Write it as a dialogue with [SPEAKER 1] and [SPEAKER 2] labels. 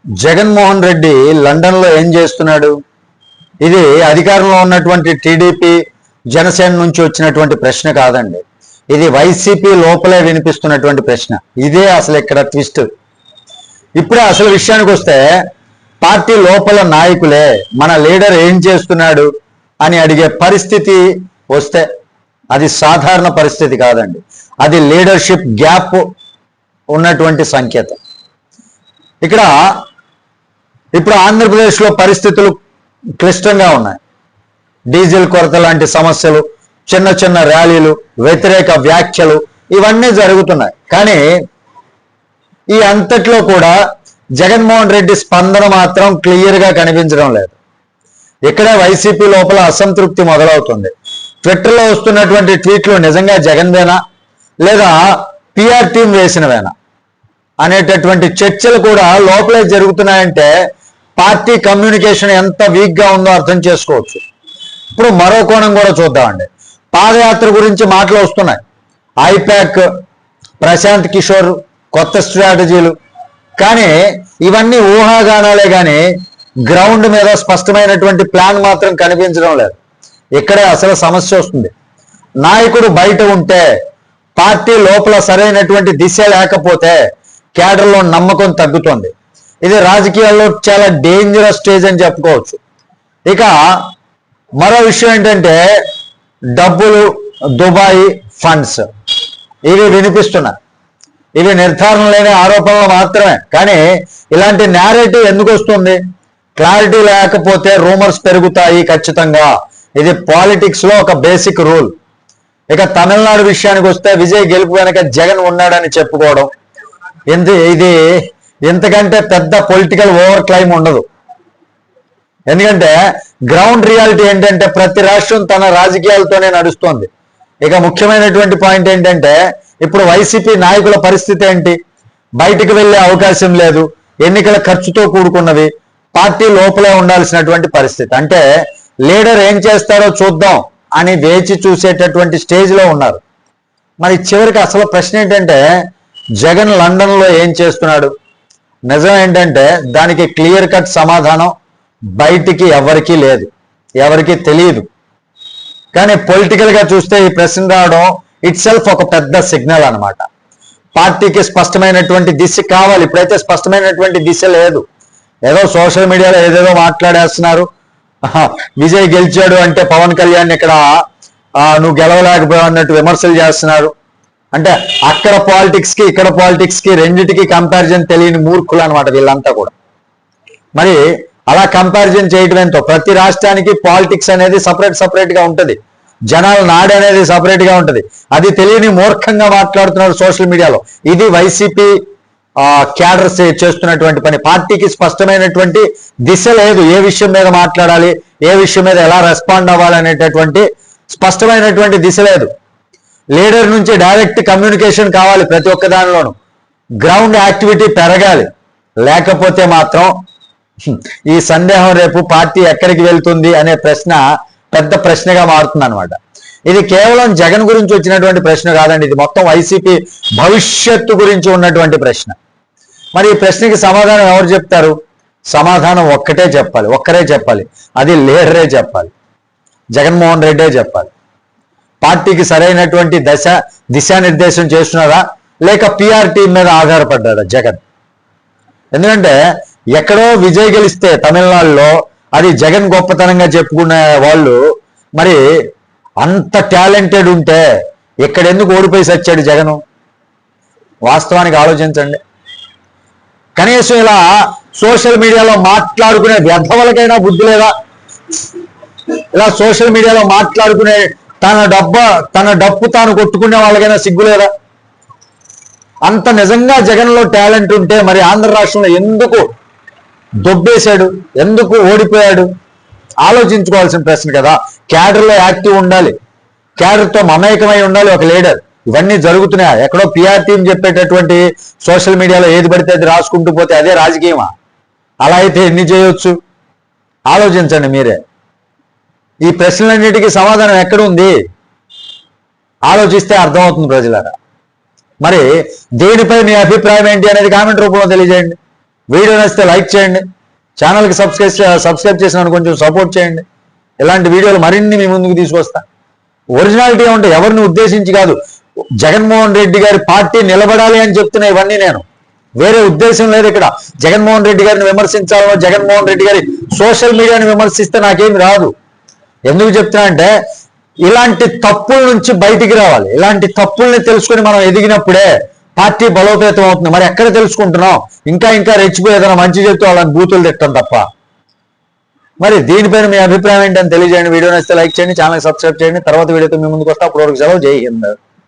[SPEAKER 1] జగన్మోహన్ రెడ్డి లండన్లో ఏం చేస్తున్నాడు? ఇది అధికారంలో ఉన్నటువంటి టీడీపీ జనసేన నుంచి వచ్చినటువంటి ప్రశ్న కాదండి. ఇది వైసీపీ లోపలే వినిపిస్తున్నటువంటి ప్రశ్న. ఇదే అసలు ఇక్కడ ట్విస్ట్. ఇప్పుడే అసలు విషయానికి వస్తే పార్టీ లోపల నాయకులే మన లీడర్ ఏం చేస్తున్నాడు అని అడిగే పరిస్థితి వస్తే అది సాధారణ పరిస్థితి కాదండి. అది లీడర్షిప్ గ్యాప్ ఉన్నటువంటి సంకేతం. ఇక్కడ ఇప్పుడు ఆంధ్రప్రదేశ్లో పరిస్థితులు క్లిష్టంగా ఉన్నాయి. డీజిల్ కొరత లాంటి సమస్యలు, చిన్న చిన్న ర్యాలీలు, వ్యతిరేక వ్యాఖ్యలు ఇవన్నీ జరుగుతున్నాయి. కానీ ఈ అంతట్లో కూడా జగన్మోహన్ రెడ్డి స్పందన మాత్రం క్లియర్గా కనిపించడం లేదు. ఇక్కడే వైసీపీ లోపల అసంతృప్తి మొదలవుతుంది. ట్విట్టర్లో వస్తున్నటువంటి ట్వీట్లు నిజంగా జగన్వేనా లేదా పిఆర్ టీం వేసినవేనా అనేటటువంటి చర్చలు కూడా లోపలే జరుగుతున్నాయంటే పార్టీ కమ్యూనికేషన్ ఎంత వీక్గా ఉందో అర్థం చేసుకోవచ్చు. ఇప్పుడు మరో కోణం కూడా చూద్దామండి. పాదయాత్ర గురించి మాటలు వస్తున్నాయి. ఐపాక్, ప్రశాంత్ కిషోర్ కొత్త స్ట్రాటజీలు, కానీ ఇవన్నీ ఊహాగానాలే కానీ గ్రౌండ్ మీద స్పష్టమైనటువంటి ప్లాన్ మాత్రం కనిపించడం లేదు. ఇక్కడే అసలు సమస్య వస్తుంది. నాయకుడు బయట ఉంటే, పార్టీ లోపల సరైనటువంటి దిశ లేకపోతే క్యాడర్లో నమ్మకం తగ్గుతుంది. ఇది రాజకీయాల్లో చాలా డేంజరస్ స్టేజ్ అని చెప్పుకోవచ్చు. ఇక మరో విషయం ఏంటంటే డబ్బులు, దుబాయ్ ఫండ్స్ ఇవి వినిపిస్తున్నాయి. ఇవి నిర్ధారణ లేని ఆరోపణలు మాత్రమే. కానీ ఇలాంటి నేరేటివ్ ఎందుకు వస్తుంది? క్లారిటీ లేకపోతే రూమర్స్ పెరుగుతాయి ఖచ్చితంగా. ఇది పాలిటిక్స్ లో ఒక బేసిక్ రూల్. ఇక తమిళనాడు విషయానికి వస్తే విజయ్ గెలుపు వెనక జగన్ ఉన్నాడని చెప్పుకోవడం, ఇది ఇంతకంటే పెద్ద పొలిటికల్ ఓవర్ క్లైమ్ ఉండదు. ఎందుకంటే గ్రౌండ్ రియాలిటీ ఏంటంటే ప్రతి రాష్ట్రం తన రాజకీయాలతోనే నడుస్తోంది. ఇక ముఖ్యమైనటువంటి పాయింట్ ఏంటంటే ఇప్పుడు వైసీపీ నాయకుల పరిస్థితి ఏంటి? బయటికి వెళ్ళే అవకాశం లేదు, ఎన్నికల ఖర్చుతో కూడుకున్నవి, పార్టీ లోపలే ఉండాల్సినటువంటి పరిస్థితి. అంటే లీడర్ ఏం చేస్తారో చూద్దాం అని వేచి చూసేటటువంటి స్టేజ్లో ఉన్నారు. మరి చివరికి అసలు ప్రశ్న ఏంటంటే జగన్ లండన్లో ఏం చేస్తున్నాడు? నిజం ఏంటంటే దానికి క్లియర్ కట్ సమాధానం బయటికి ఎవరికీ లేదు, ఎవరికీ తెలియదు. కానీ పొలిటికల్గా చూస్తే ఈ ప్రశ్న రావడం ఇట్ సెల్ఫ్ ఒక పెద్ద సిగ్నల్ అనమాట. పార్టీకి స్పష్టమైనటువంటి దిశ కావాలి. ఇప్పుడైతే స్పష్టమైనటువంటి దిశ లేదు. ఏదో సోషల్ మీడియాలో ఏదేదో మాట్లాడేస్తున్నారు. విజయ్ గెలిచాడు అంటే పవన్ కళ్యాణ్ ఇక్కడ నువ్వు గెలవలేకపోయావు అన్నట్టు విమర్శలు చేస్తున్నారు. అంటే అక్కడ పాలిటిక్స్ కి ఇక్కడ పాలిటిక్స్ కి రెండింటికి కంపారిజన్ తెలియని మూర్ఖులు అనమాట వీళ్ళంతా కూడా. మరి అలా కంపారిజన్ చేయడం ఎంతో? ప్రతి రాష్ట్రానికి పాలిటిక్స్ అనేది సపరేట్ గా ఉంటుంది. జనాల నాడు అనేది సపరేట్ గా ఉంటుంది. అది తెలియని మూర్ఖంగా మాట్లాడుతున్నారు సోషల్ మీడియాలో. ఇది వైసీపీ క్యాడర్స్ చేస్తున్నటువంటి పని. పార్టీకి స్పష్టమైనటువంటి దిశ లేదు. ఏ విషయం మీద మాట్లాడాలి, ఏ విషయం మీద ఎలా రెస్పాండ్ అవ్వాలి అనేటటువంటి స్పష్టమైనటువంటి దిశ లేదు. లీడర్ నుంచి డైరెక్ట్ కమ్యూనికేషన్ కావాలి ప్రతి ఒక్క దానిలోనూ. గ్రౌండ్ యాక్టివిటీ పెరగాలి. లేకపోతే మాత్రం ఈ సందేహం రేపు పార్టీ ఎక్కడికి వెళ్తుంది అనే ప్రశ్న పెద్ద ప్రశ్నగా మారుతుంది అనమాట. ఇది కేవలం జగన్ గురించి వచ్చినటువంటి ప్రశ్న కాదండి. ఇది మొత్తం వైసీపీ భవిష్యత్తు గురించి ఉన్నటువంటి ప్రశ్న. మరి ఈ ప్రశ్నకి సమాధానం ఎవరు చెప్తారు? సమాధానం ఒక్కరే చెప్పాలి. అది లీడరే చెప్పాలి. జగన్మోహన్ రెడ్డే చెప్పాలి. పార్టీకి సరైనటువంటి దిశానిర్దేశం చేస్తున్నారా లేక పిఆర్ టీం మీద ఆధారపడ్డాడా జగన్? ఎందుకంటే ఎక్కడో విజయ్ గెలిస్తే తమిళనాడులో అది జగన్ గొప్పతనంగా చెప్పుకునే వాళ్ళు మరి అంత టాలెంటెడ్ ఉంటే ఎక్కడెందుకు ఓడిపోయి సచ్చాడు జగను? వాస్తవానికి ఆలోచించండి. కనీసం ఇలా సోషల్ మీడియాలో మాట్లాడుకునే వ్యర్థవలకైనా బుద్ధి లేదా? ఇలా సోషల్ మీడియాలో మాట్లాడుకునే తన డప్పు తాను కొట్టుకునే వాళ్ళకైనా సిగ్గు లేదా? అంత నిజంగా జగన్లో టాలెంట్ ఉంటే మరి ఆంధ్ర రాష్ట్రంలో ఎందుకు దొబ్బేశాడు, ఎందుకు ఓడిపోయాడు? ఆలోచించుకోవాల్సిన ప్రశ్న కదా. క్యాడర్లో యాక్టివ్ ఉండాలి, క్యాడర్తో మమేకమై ఉండాలి ఒక లీడర్. ఇవన్నీ జరుగుతున్నాయి. ఎక్కడో పిఆర్ టీం చెప్పేటటువంటి సోషల్ మీడియాలో ఏది పడితే అది రాసుకుంటూ పోతే అదే రాజకీయమా? అలా అయితే ఎన్ని చేయొచ్చు? ఆలోచించండి మీరే. ఈ ప్రశ్నలన్నిటికీ సమాధానం ఎక్కడుంది? ఆలోచిస్తే అర్థమవుతుంది ప్రజలారా. మరి దేనిపై మీ అభిప్రాయం ఏంటి అనేది కామెంట్ రూపంలో తెలియజేయండి. వీడియో నచ్చితే లైక్ చేయండి, ఛానల్కి సబ్స్క్రైబ్ చేసినాను కొంచెం సపోర్ట్ చేయండి. ఇలాంటి వీడియోలు మరిన్ని మీ ముందుకు తీసుకొస్తా. ఒరిజినాలిటీ ఉంటే ఎవరిని ఉద్దేశించి కాదు, జగన్మోహన్ రెడ్డి గారి పార్టీ నిలబడాలి అని చెప్తున్నా ఇవన్నీ. నేను వేరే ఉద్దేశం లేదు ఇక్కడ. జగన్మోహన్ రెడ్డి గారిని విమర్శించాలనో, జగన్మోహన్ రెడ్డి గారి సోషల్ మీడియాని విమర్శిస్తే నాకేమి రాదు. ఎందుకు చెప్తున్నా అంటే ఇలాంటి తప్పుల నుంచి బయటికి రావాలి. ఇలాంటి తప్పుల్ని తెలుసుకొని మనం ఎదిగినప్పుడే పార్టీ బలోపేతం అవుతుంది. మరి ఎక్కడ తెలుసుకుంటున్నాం? ఇంకా రెచ్చిపోయి ఏదైనా మంచి చెప్తే వాళ్ళని బూతులు తిట్టడం తప్ప. మరి దీనిపైన మీ అభిప్రాయం ఏంటని తెలియజేయండి. వీడియో నచ్చితే లైక్ చేయండి, ఛానల్ సబ్స్క్రైబ్ చేయండి. తర్వాత వీడియోతో మీ ముందుకు వస్తా. అప్పటి వరకు సెలవు. జై హింద్.